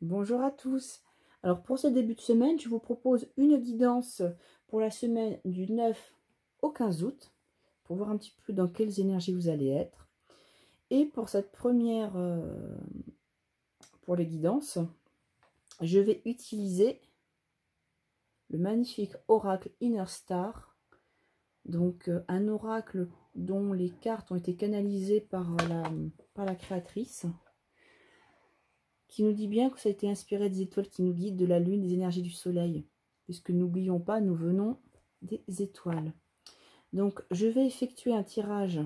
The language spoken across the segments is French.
Bonjour à tous. Alors pour ce début de semaine, je vous propose une guidance pour la semaine du 9 au 15 août, pour voir un petit peu dans quelles énergies vous allez être. Et pour cette première, pour les guidances, je vais utiliser le magnifique oracle Inner Star. Donc un oracle dont les cartes ont été canalisées par la créatrice, qui nous dit bien que ça a été inspiré des étoiles qui nous guident, de la lune, des énergies du soleil. Puisque n'oublions pas, nous venons des étoiles. Donc je vais effectuer un tirage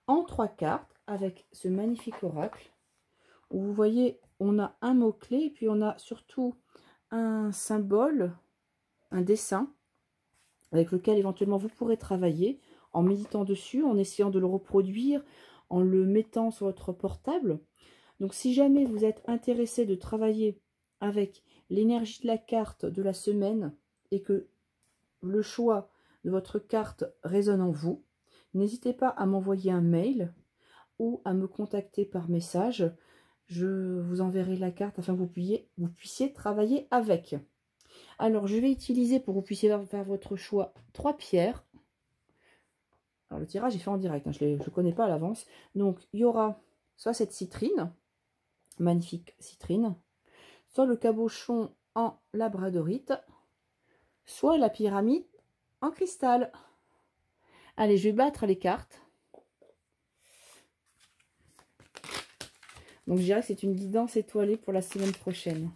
en 3 cartes avec ce magnifique oracle. Où vous voyez, on a un mot-clé et puis on a surtout un symbole, un dessin, avec lequel éventuellement vous pourrez travailler en méditant dessus, en essayant de le reproduire, en le mettant sur votre portable. Donc si jamais vous êtes intéressé de travailler avec l'énergie de la carte de la semaine et que le choix de votre carte résonne en vous, n'hésitez pas à m'envoyer un mail ou à me contacter par message. Je vous enverrai la carte afin que vous puissiez travailler avec. Alors, je vais utiliser, pour que vous puissiez faire votre choix, 3 pierres. Alors, le tirage est fait en direct, hein, je ne connais pas à l'avance. Donc, il y aura soit cette citrine, magnifique citrine, soit le cabochon en labradorite, soit la pyramide en cristal. Allez, je vais battre les cartes. Donc, je dirais que c'est une guidance étoilée pour la semaine prochaine.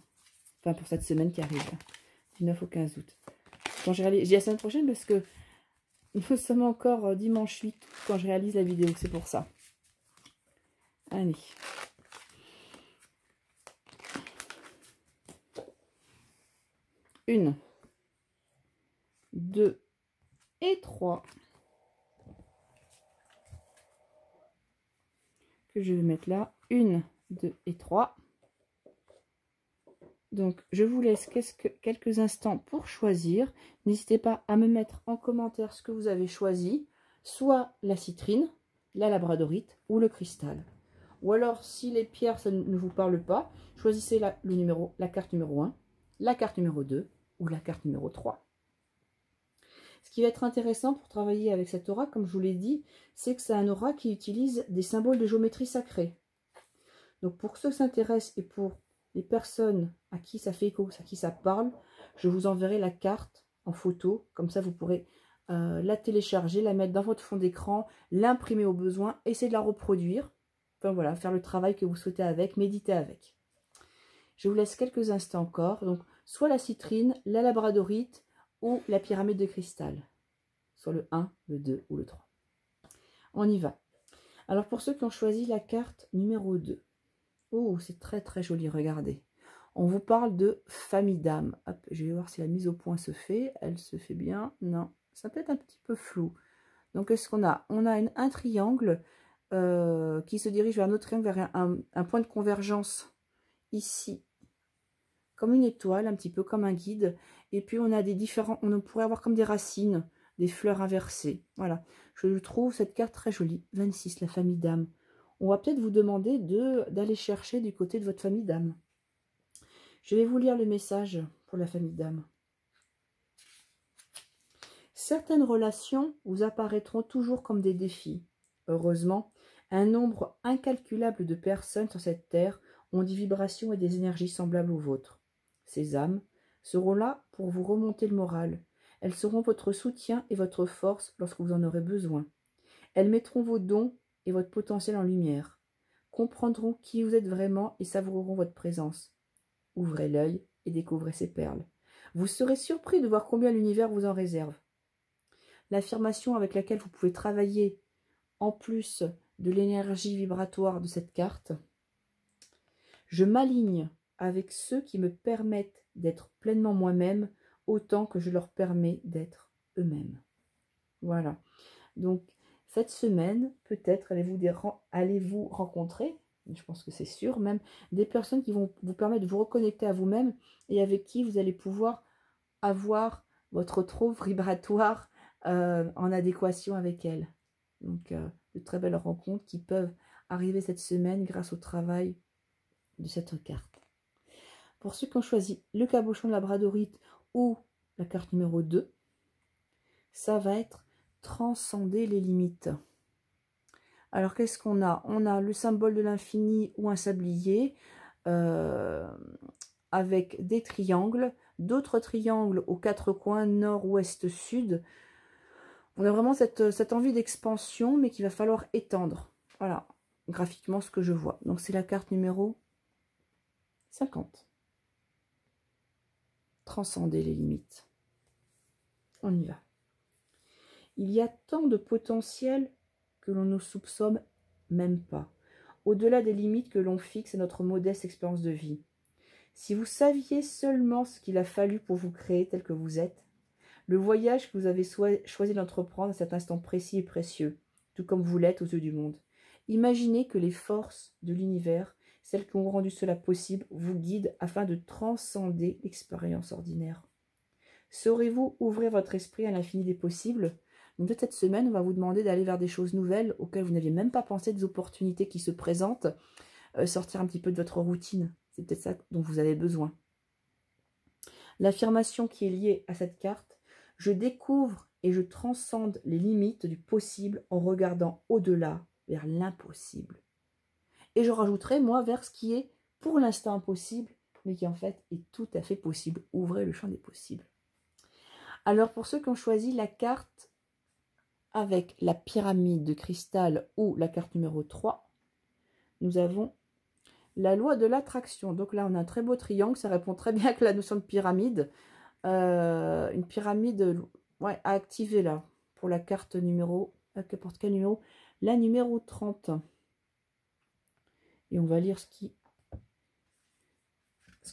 Enfin, pour cette semaine qui arrive, du 9 au 15 août. Quand je réalise, je dis la semaine prochaine parce que nous sommes encore dimanche 8 quand je réalise la vidéo, c'est pour ça. Allez. Une, 2 et 3. Que je vais mettre là. 1, 2 et 3. Donc, je vous laisse quelques instants pour choisir. N'hésitez pas à me mettre en commentaire ce que vous avez choisi. Soit la citrine, la labradorite ou le cristal. Ou alors, si les pierres, ça ne vous parle pas, choisissez la carte numéro 1, la carte numéro 2 ou la carte numéro 3. Ce qui va être intéressant pour travailler avec cet aura, comme je vous l'ai dit, c'est que c'est un aura qui utilise des symboles de géométrie sacrée. Donc pour ceux qui s'intéressent et pour les personnes à qui ça fait écho, à qui ça parle, je vous enverrai la carte en photo. Comme ça, vous pourrez la télécharger, la mettre dans votre fond d'écran, l'imprimer au besoin, essayer de la reproduire. Enfin voilà, faire le travail que vous souhaitez avec, méditer avec. Je vous laisse quelques instants encore. Donc soit la citrine, la labradorite ou la pyramide de cristal. Soit le 1, le 2 ou le 3. On y va. Alors pour ceux qui ont choisi la carte numéro 2. Oh, c'est très très joli, regardez. On vous parle de famille d'âme. Je vais voir si la mise au point se fait. Elle se fait bien. Non, ça peut être un petit peu flou. Donc, qu'est-ce qu'on a? On a un triangle qui se dirige vers un autre triangle, vers un point de convergence ici. Comme une étoile, un petit peu comme un guide. Et puis, on a des différents... On pourrait avoir comme des racines, des fleurs inversées. Voilà. Je trouve cette carte très jolie. 26, la famille d'âme. On va peut-être vous demander d'aller chercher du côté de votre famille d'âme. Je vais vous lire le message pour la famille d'âme. Certaines relations vous apparaîtront toujours comme des défis. Heureusement, un nombre incalculable de personnes sur cette terre ont des vibrations et des énergies semblables aux vôtres. Ces âmes seront là pour vous remonter le moral. Elles seront votre soutien et votre force lorsque vous en aurez besoin. Elles mettront vos dons et votre potentiel en lumière, comprendront qui vous êtes vraiment et savoureront votre présence. Ouvrez l'œil et découvrez ces perles. Vous serez surpris de voir combien l'univers vous en réserve. L'affirmation avec laquelle vous pouvez travailler, en plus de l'énergie vibratoire de cette carte, je m'aligne avec ceux qui me permettent d'être pleinement moi-même, autant que je leur permets d'être eux-mêmes. Voilà. Donc, cette semaine, peut-être allez-vous rencontrer, je pense que c'est sûr même, des personnes qui vont vous permettre de vous reconnecter à vous-même et avec qui vous allez pouvoir avoir votre trouve vibratoire en adéquation avec elles. Donc, de très belles rencontres qui peuvent arriver cette semaine grâce au travail de cette carte. Pour ceux qui ont choisi le cabochon de labradorite ou la carte numéro 2, ça va être transcender les limites. Alors, qu'est-ce qu'on a? On a le symbole de l'infini ou un sablier avec des triangles, d'autres triangles aux quatre coins, nord, ouest, sud. On a vraiment cette envie d'expansion, mais qu'il va falloir étendre. Voilà, graphiquement, ce que je vois. Donc, c'est la carte numéro 50. Transcender les limites. On y va. Il y a tant de potentiel que l'on ne soupçonne même pas, au-delà des limites que l'on fixe à notre modeste expérience de vie. Si vous saviez seulement ce qu'il a fallu pour vous créer tel que vous êtes, le voyage que vous avez choisi d'entreprendre à cet instant précis et précieux, tout comme vous l'êtes aux yeux du monde. Imaginez que les forces de l'univers, celles qui ont rendu cela possible, vous guident afin de transcender l'expérience ordinaire. Saurez-vous ouvrir votre esprit à l'infini des possibles? Donc, cette semaine, on va vous demander d'aller vers des choses nouvelles auxquelles vous n'aviez même pas pensé, des opportunités qui se présentent, sortir un petit peu de votre routine. C'est peut-être ça dont vous avez besoin. L'affirmation qui est liée à cette carte: je découvre et je transcende les limites du possible en regardant au-delà, vers l'impossible. Et je rajouterai, moi, vers ce qui est pour l'instant impossible, mais qui en fait est tout à fait possible. Ouvrez le champ des possibles. Alors, pour ceux qui ont choisi la carte avec la pyramide de cristal ou la carte numéro 3, nous avons la loi de l'attraction. Donc là, on a un très beau triangle, ça répond très bien avec la notion de pyramide. Une pyramide ouais, à activer là, pour la carte numéro, n'importe quel numéro, la numéro 30. Et on va lire ce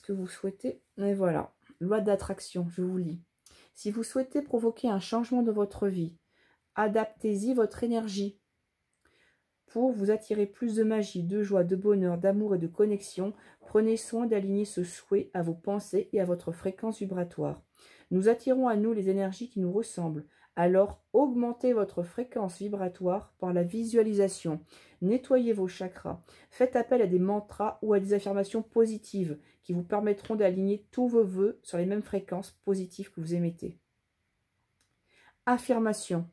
que vous souhaitez. Et voilà, loi d'attraction, je vous lis. Si vous souhaitez provoquer un changement de votre vie, adaptez-y votre énergie pour vous attirer plus de magie, de joie, de bonheur, d'amour et de connexion. Prenez soin d'aligner ce souhait à vos pensées et à votre fréquence vibratoire. Nous attirons à nous les énergies qui nous ressemblent. Alors, augmentez votre fréquence vibratoire par la visualisation. Nettoyez vos chakras. Faites appel à des mantras ou à des affirmations positives qui vous permettront d'aligner tous vos vœux sur les mêmes fréquences positives que vous émettez. Affirmation.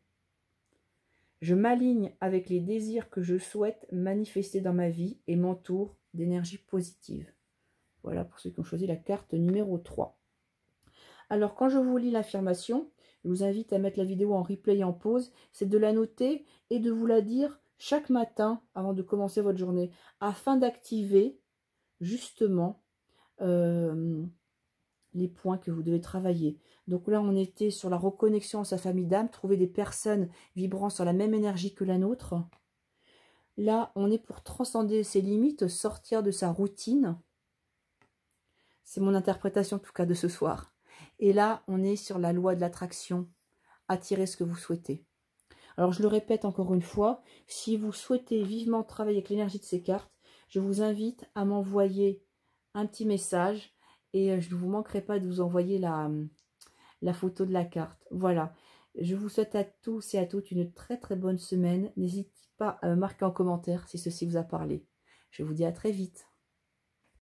Je m'aligne avec les désirs que je souhaite manifester dans ma vie et m'entoure d'énergie positive. Voilà pour ceux qui ont choisi la carte numéro 3. Alors, quand je vous lis l'affirmation, je vous invite à mettre la vidéo en replay et en pause. C'est de la noter et de vous la dire chaque matin avant de commencer votre journée, afin d'activer justement les points que vous devez travailler. Donc là, on était sur la reconnexion à sa famille d'âme, trouver des personnes vibrant sur la même énergie que la nôtre. Là, on est pour transcender ses limites, sortir de sa routine. C'est mon interprétation, en tout cas, de ce soir. Et là, on est sur la loi de l'attraction. Attirez ce que vous souhaitez. Alors, je le répète encore une fois, si vous souhaitez vivement travailler avec l'énergie de ces cartes, je vous invite à m'envoyer un petit message et je ne vous manquerai pas de vous envoyer la photo de la carte. Voilà. Je vous souhaite à tous et à toutes une très très bonne semaine. N'hésitez pas à me marquer en commentaire si ceci vous a parlé. Je vous dis à très vite.